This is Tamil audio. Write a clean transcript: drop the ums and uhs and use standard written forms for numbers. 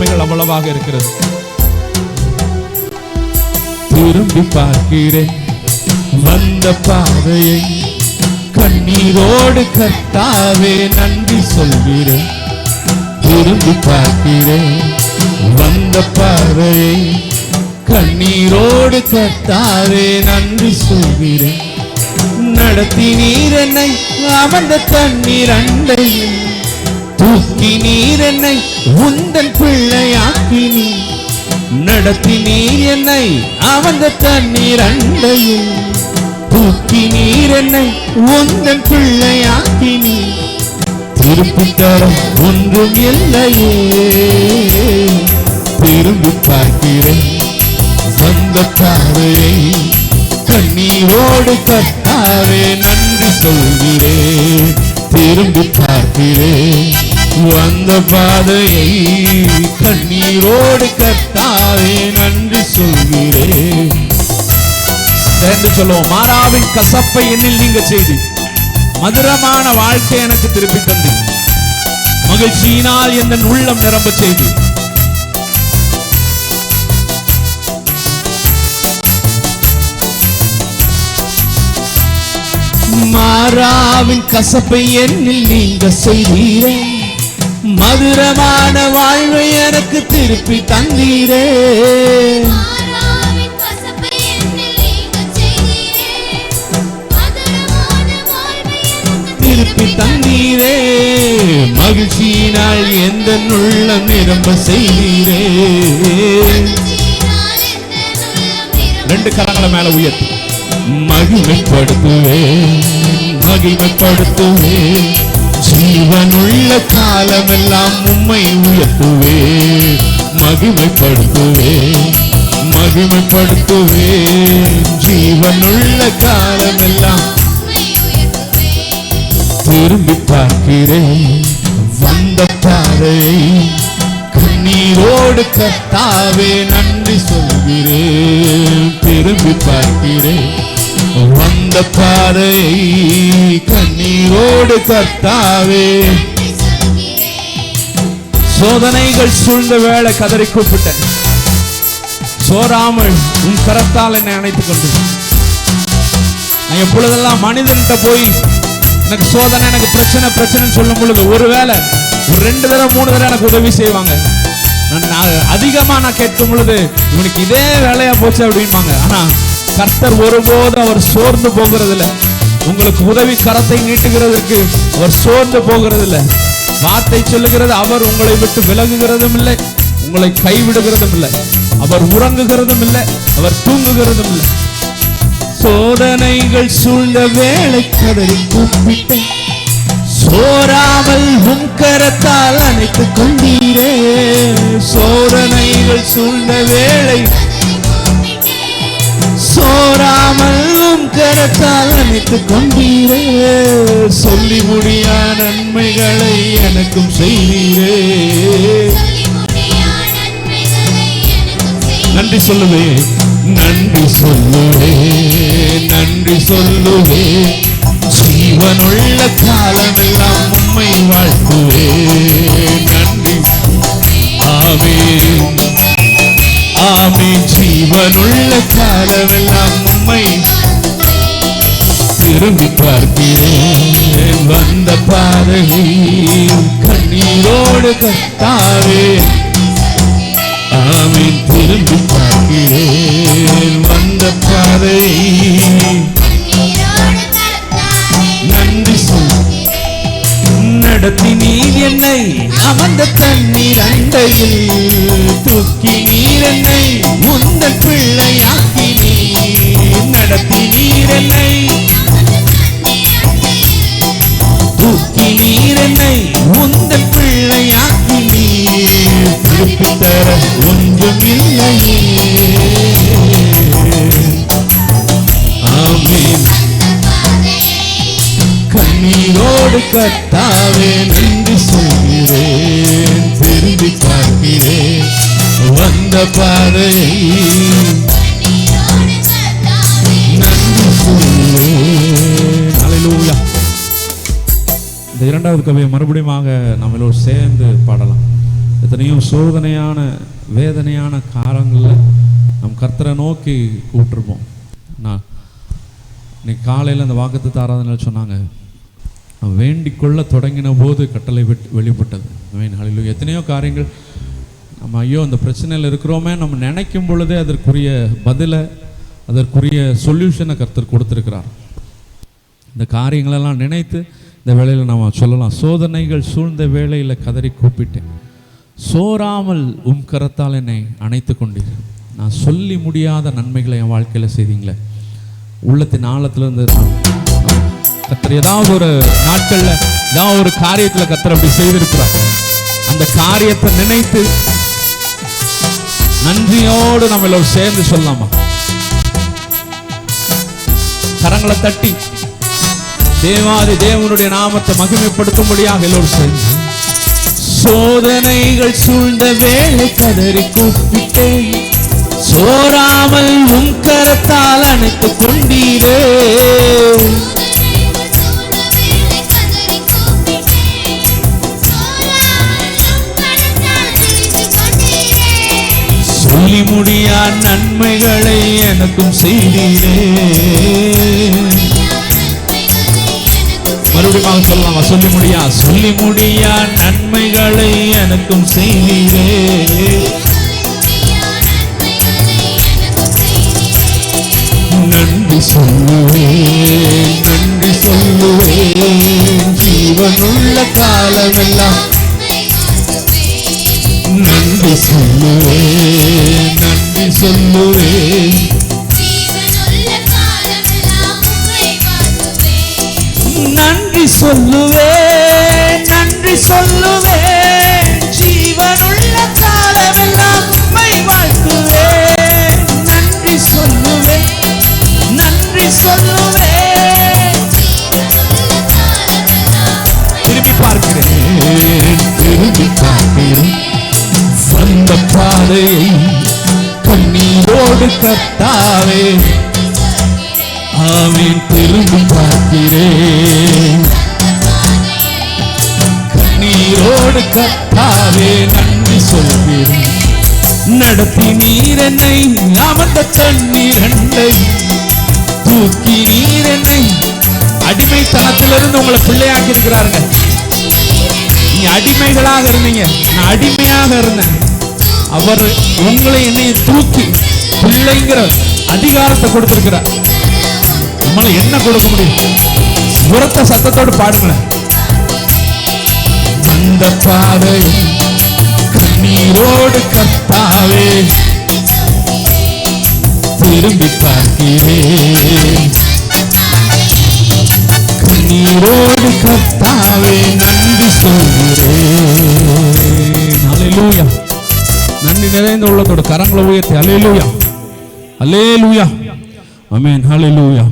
நன்மைகள் அவ்வளவாக இருக்கிறது. திரும்பி பார்க்கிறேன் வந்த பாதையை, கண்ணீரோடு கர்த்தாவே நன்றி சொல்கிறேன். திரும்பி பார்க்கிறேன் வந்த பாதையை, கண்ணீரோடு கர்த்தாவே நன்றி சொல்கிறேன். நடத்தினீர் என்னை அமர்ந்த தண்ணீர் அண்டையில், தூக்கி நீர் என்னை உந்தன் பிள்ளையாக்கினீர். நடத்தினீர் என்னை அமர்ந்த தண்ணீர் அண்டையில், தூக்கி நீர் என்னை உந்தன் பிள்ளையாக்கினீர். திருப்பி தர ஒன்றும் இல்லையே, திரும்பி பார்க்கிறேன் வந்த பாதையை, கண்ணீரோடு கர்த்தாவே நன்றி சொல்கிறேன். திரும்பி பார்க்கிறேன் வந்த பாதையை, கண்ணீரோடு கர்த்தாவே நன்றி சொல்கிறேன். சேர்ந்து சொல்லுவோம். மாறாவின் கசப்பை என்னில் நீங்க செய்து, மதுரமான வாழ்க்கை எனக்கு திருப்பி தந்து, மகிழ்ச்சியினால் என் உள்ளம் நிரம்ப செய்து. மாறாவின் கசப்பை என்னில் நீங்க செய்தீரே, மதுரமான வாழ்வை எனக்கு திருப்பி தந்தீரே. திருப்பி தந்தீரே, மகிழ்ச்சியினால் எந்த உள்ளம் நிரம்ப செய்தீரே. ரெண்டு கரங்களை மேல உயர்த்தி மகிமைப்படுத்துவே மகிமைப்படுத்துவே, ஜீவனுள்ள காலமெல்லாம் உம்மை உயர்த்துவே. மகிமைப்படுத்துவே மகிமைப்படுத்துவே, ஜீவனுள்ள காலமெல்லாம். திரும்பி பார்க்கிறேன் வந்த பாதையை, கண்ணீரோடு கர்த்தாவே நன்றி சொல்கிறேன். திரும்பி பார்க்கிறேன் வந்த பாதையை, கண்ணீரோடு கர்த்தாவே. சோதனைகள் சூழ்ந்த வேளை கதறி கூப்பிட்டேன், சோராமல் உன் கரத்தால் என்னை அணைத்துக் கொண்டு. நான் எப்பொழுதெல்லாம் மனிதன்கிட்ட போய் எனக்கு சோதனை எனக்கு பிரச்சனை பிரச்சனைன்னு சொல்லும் பொழுது, ஒருவேளை ஒரு 2 தடவை 3 தடவை எனக்கு உதவி செய்வாங்க. அதிகமா நான் கேட்கும் பொழுது இவனுக்கு இதே வேலையா போச்சு அப்படின்பாங்க. ஆனா கர்த்தர் ஒருபோது அவர் சோர்ந்து போகிறது இல்லை. உங்களுக்கு உதவி கரத்தை நீட்டுகிறதற்கு அவர் சோர்ந்து போகிறது இல்லை. வார்த்தை சொல்லுகிறது, அவர் உங்களை விட்டு விலகுகிறதும் இல்லை, உங்களை கைவிடுகிறதும் இல்லை. அவர் உறங்குகிறதும் இல்லை, அவர் தூங்குகிறதும் இல்லை. சோதனைகள் சூழ்ந்த வேளை கதறி கூப்பிட்டேன், சோராமல் உம் கரத்தால் அணைத்துக் கொண்டீரே. சோதனைகள் சூழ்ந்த வேளை சோராமல் உம் கரத்தால் அணைத்துக் கொண்டீரே. சொல்லி முடியா நன்மைகளை எனக்கும் செய்தீரே. நன்றி சொல்லுவே நன்றி சொல்லுவே நன்றி சொல்லுவே, ஜீவனுள்ள காலமெல்லாம் உம்மை வாழ்த்துவே. நன்றி ஆமென் ஆமென், ஜீவனுள்ள காலமெல்லாம் உம்மை. திரும்பி பார்க்கிறேன் வந்த பாதையை, கண்ணீரோடு கர்த்தாவே. ஆமென். திரும்பி பார்க்கிறேன் வந்த பாதையை, நன்றி சொல். நடத்தி நீர் என்னை அமர்ந்த தண்ணீர் அண்டையில், தூக்கி நீர் என்னை உந்தன் பிள்ளையாக்கி நீர். நடத்தி நீர் என்னை தூக்கி நீர் என்னை உந்தன் பிள்ளையாக்கி நீர். திருப்பி தர ஒன்றும் இல்லையே. ஆமென். கண்ணீரோடு கர்த்தாவே நன்றி சொல்கிறேன். திரும்பி பார்க்கிறேன் வந்த பாதையை, நன்றி சொல்கிறேன். அல்லேலூயா. இந்த 2வது கவியை மறுபடியும் நம்மளோடு சேர்ந்து பாடலாம். எத்தனையோ சோதனையான வேதனையான காலங்களில் நம் கர்த்தரை நோக்கி கூப்பிட்டுருப்போம். நான் இன்னைக்கு காலையில் அந்த வாக்குத்தத்த ஆராதனையில் சொன்னாங்க, வேண்டிக் கொள்ள தொடங்கின போது கட்டளை வெளிப்பட்டது. ஹல்லேலூயா. எத்தனையோ காரியங்கள் நம்ம ஐயோ அந்த பிரச்சனையில் இருக்கிறோமே நம்ம நினைக்கும் பொழுதே அதற்குரிய பதிலை, அதற்குரிய சொல்யூஷனை கர்த்தர் கொடுத்துருக்கிறார். இந்த காரியங்களெல்லாம் நினைத்து இந்த வேளையில் நம்ம சொல்லலாம், சோதனைகள் சூழ்ந்த வேளையில் கதறி கூப்பிட்டேன், சோராமல் கரத்தால் என்னை அணைத்து கொண்டீர். நான் சொல்லி முடியாத நன்மைகளை என் வாழ்க்கையில் செய்தீங்களே. உள்ளத்தின் ஆழத்திலிருந்து கர்த்தர் ஏதாவது ஒரு நாட்களில் ஏதாவது ஒரு காரியத்தில் கர்த்தர் அப்படி செய்திருக்கிறார். அந்த காரியத்தை நினைத்து நன்றியோடு நம்ம எல்லோரும் சேர்ந்து சொல்லலாமா? கரங்களை தட்டி தேவாதி தேவனுடைய நாமத்தை மகிமைப்படுத்தும்படியாக எல்லோரும் சேர்ந்து. சோதனைகள் சூழ்ந்த வேளை கதறி கூப்பிட்டேன், சோராமல் கரத்தால் அணைத்து கொண்டீரே. சொல்லி முடியா நன்மைகளை எனக்கும் செய்தீரே. மறுபடியும் சொல்லலாமா? சொல்லி முடியா நன்மைகளை எனக்கும் செய்தீரே. நன்றி சொல்லுவேன், நன்றி சொல்லுவேன், ஜீவனுள்ள காலமெல்லாம் நன்றி சொல்லுவேன், நன்றி சொல்லுவேன், நன்றி சொல்லுவேன், நன்றி சொல்லுவேன், ஜீவனுள்ள காலமெல்லாம் உம்மை வாழ்த்துவேன். நன்றி சொல்லுவேன், நன்றி சொல்லுவேன். திரும்பி பார்க்கிறேன், திரும்பி பார்க்கிறேன், வந்த பாதையை கண்ணீரோடு கர்த்தாவே. ஆமென். திரும்பி பார்க்கிறேன், கண்ணீரோடு கர்த்தாவே நன்றி சொல்கிறேன். நடத்தி நீர் என்னை அமர்ந்த தண்ணீர் அண்டை தூக்கி நீர் என்னை அடிமைத்தனத்திலிருந்து உங்களை பிள்ளையாக்கி இருக்கிறாருங்க. நீங்க அடிமைகளாக இருந்தீங்க, நான் அடிமையாக இருந்தேன். அவர் உங்களை என்னை தூக்கி பிள்ளைங்கிற அதிகாரத்தை கொடுத்திருக்கிறார். நம்மள என்ன கொடுக்க முடியும்? உரத்த சத்தத்தோடு பாடுங்களேன். அந்த பாதை கண்ணீரோடு கர்த்தாவே திரும்பி பார்க்கிறேன், கண்ணீரோடு கர்த்தாவே நன்றி சொல்கிறேன். ஹல்லேலூயா. நன்றி நிறைந்த உள்ளத்தோட கரங்களை உயர்த்தி ஹல்லேலூயா, ஹல்லேலூயா, ஆமென், ஹல்லேலூயா.